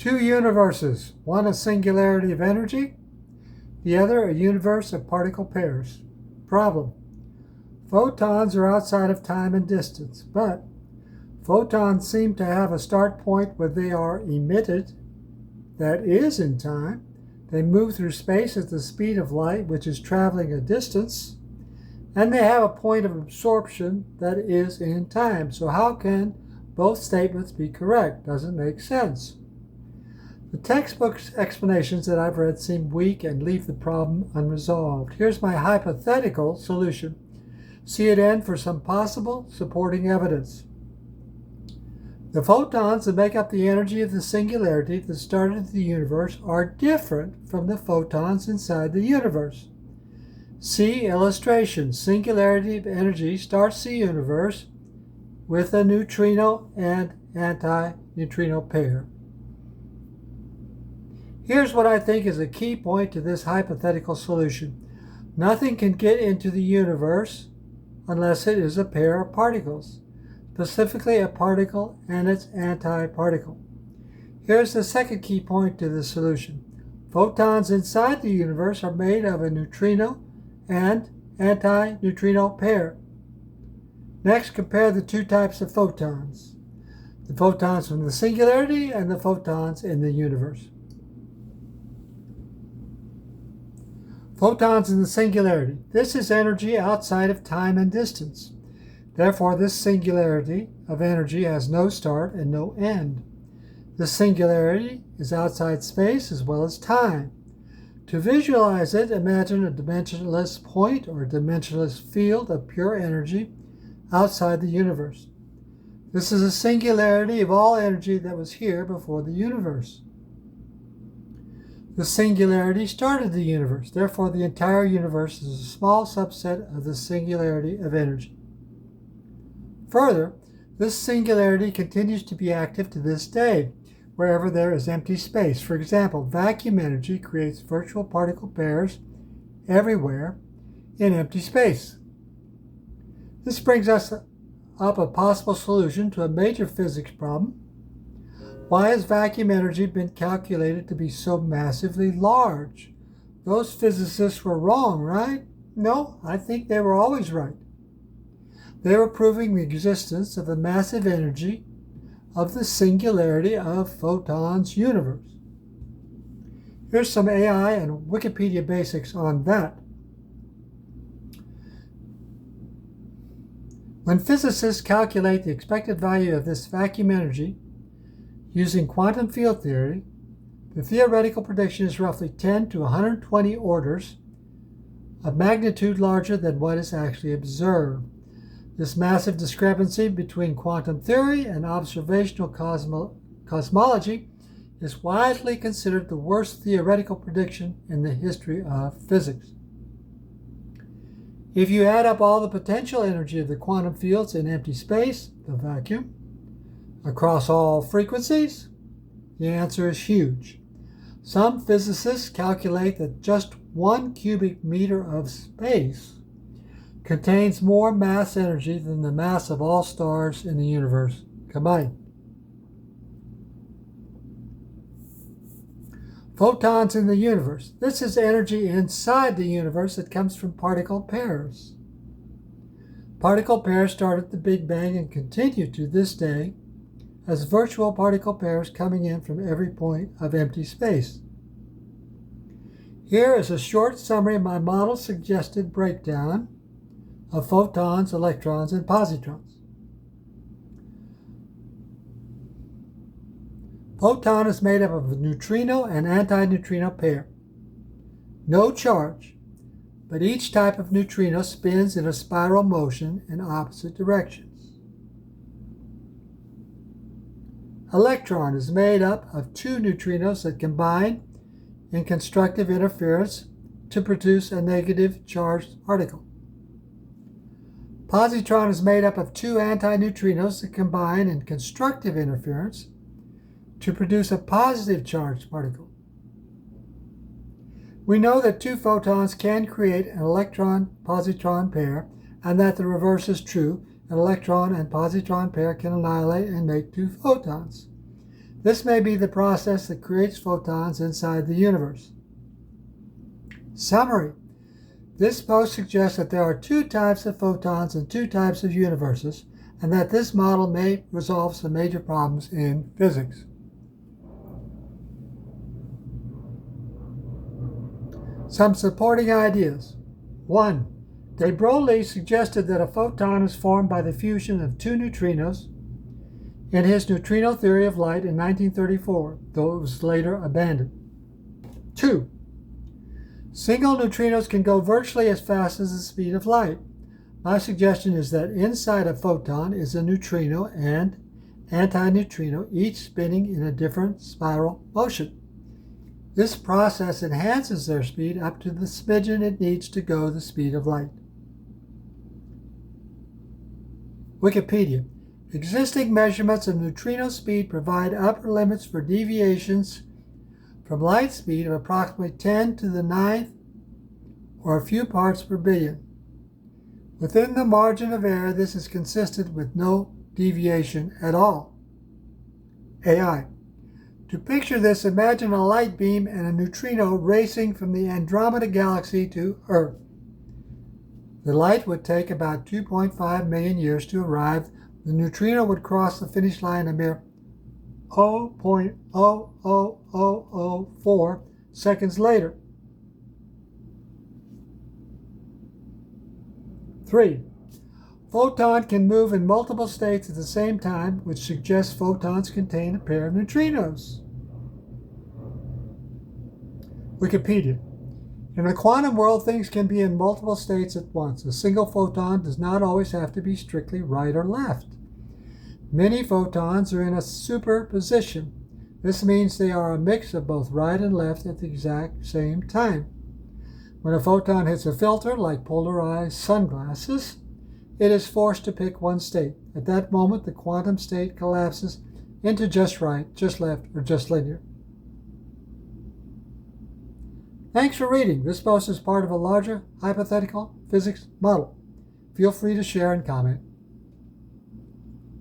Two universes, one a singularity of energy, the other a universe of particle pairs. Problem: photons are outside of time and distance, but photons seem to have a start point where they are emitted, that is in time. They move through space at the speed of light, which is traveling a distance, and they have a point of absorption that is in time. So how can both statements be correct? Doesn't make sense. The textbook explanations that I've read seem weak and leave the problem unresolved. Here's my hypothetical solution. See it end for some possible supporting evidence. The photons that make up the energy of the singularity that started the universe are different from the photons inside the universe. See illustration. Singularity of energy starts the universe with a neutrino and antineutrino pair. Here's what I think is a key point to this hypothetical solution. Nothing can get into the universe unless it is a pair of particles, specifically a particle and its antiparticle. Here's the second key point to the solution. Photons inside the universe are made of a neutrino and antineutrino pair. Next, compare the two types of photons. The photons from the singularity and the photons in the universe. Photons in the singularity. This is energy outside of time and distance. Therefore, this singularity of energy has no start and no end. The singularity is outside space as well as time. To visualize it, imagine a dimensionless point or a dimensionless field of pure energy outside the universe. This is a singularity of all energy that was here before the universe. The singularity started the universe. Therefore, the entire universe is a small subset of the singularity of energy. Further, this singularity continues to be active to this day, wherever there is empty space. For example, vacuum energy creates virtual particle pairs everywhere in empty space. This brings us up a possible solution to a major physics problem. Why has vacuum energy been calculated to be so massively large? Those physicists were wrong, right? No, I think they were always right. They were proving the existence of the massive energy of the singularity of photons universe. Here's some AI and Wikipedia basics on that. When physicists calculate the expected value of this vacuum energy using quantum field theory, the theoretical prediction is roughly 10 to 120 orders of magnitude larger than what is actually observed. This massive discrepancy between quantum theory and observational cosmology is widely considered the worst theoretical prediction in the history of physics. If you add up all the potential energy of the quantum fields in empty space, the vacuum, across all frequencies, the answer is huge. Some physicists calculate that just 1 cubic meter of space contains more mass energy than the mass of all stars in the universe combined. Photons in the universe. This is energy inside the universe that comes from particle pairs. Particle pairs start at the Big Bang and continue to this day as virtual particle pairs coming in from every point of empty space. Here is a short summary of my model-suggested breakdown of photons, electrons, and positrons. Photon is made up of a neutrino and antineutrino pair. No charge, but each type of neutrino spins in a spiral motion in opposite directions. Electron is made up of two neutrinos that combine in constructive interference to produce a negative charged particle. Positron is made up of two antineutrinos that combine in constructive interference to produce a positive charged particle. We know that two photons can create an electron-positron pair, and that the reverse is true. An electron and positron pair can annihilate and make two photons. This may be the process that creates photons inside the universe. Summary. This post suggests that there are two types of photons and two types of universes, and that this model may resolve some major problems in physics. Some supporting ideas. 1. De Broglie suggested that a photon is formed by the fusion of two neutrinos in his neutrino theory of light in 1934, though it was later abandoned. 2. Single neutrinos can go virtually as fast as the speed of light. My suggestion is that inside a photon is a neutrino and antineutrino, each spinning in a different spiral motion. This process enhances their speed up to the smidgen it needs to go the speed of light. Wikipedia. Existing measurements of neutrino speed provide upper limits for deviations from light speed of approximately 10 to the 9th or a few parts per billion. Within the margin of error, this is consistent with no deviation at all. AI. To picture this, imagine a light beam and a neutrino racing from the Andromeda Galaxy to Earth. The light would take about 2.5 million years to arrive. The neutrino would cross the finish line a mere 0.00004 seconds later. 3. Photon can move in multiple states at the same time, which suggests photons contain a pair of neutrinos. Wikipedia. In the quantum world, things can be in multiple states at once. A single photon does not always have to be strictly right or left. Many photons are in a superposition. This means they are a mix of both right and left at the exact same time. When a photon hits a filter, like polarized sunglasses, it is forced to pick one state. At that moment, the quantum state collapses into just right, just left, or just linear. Thanks for reading. This post is part of a larger hypothetical physics model. Feel free to share and comment.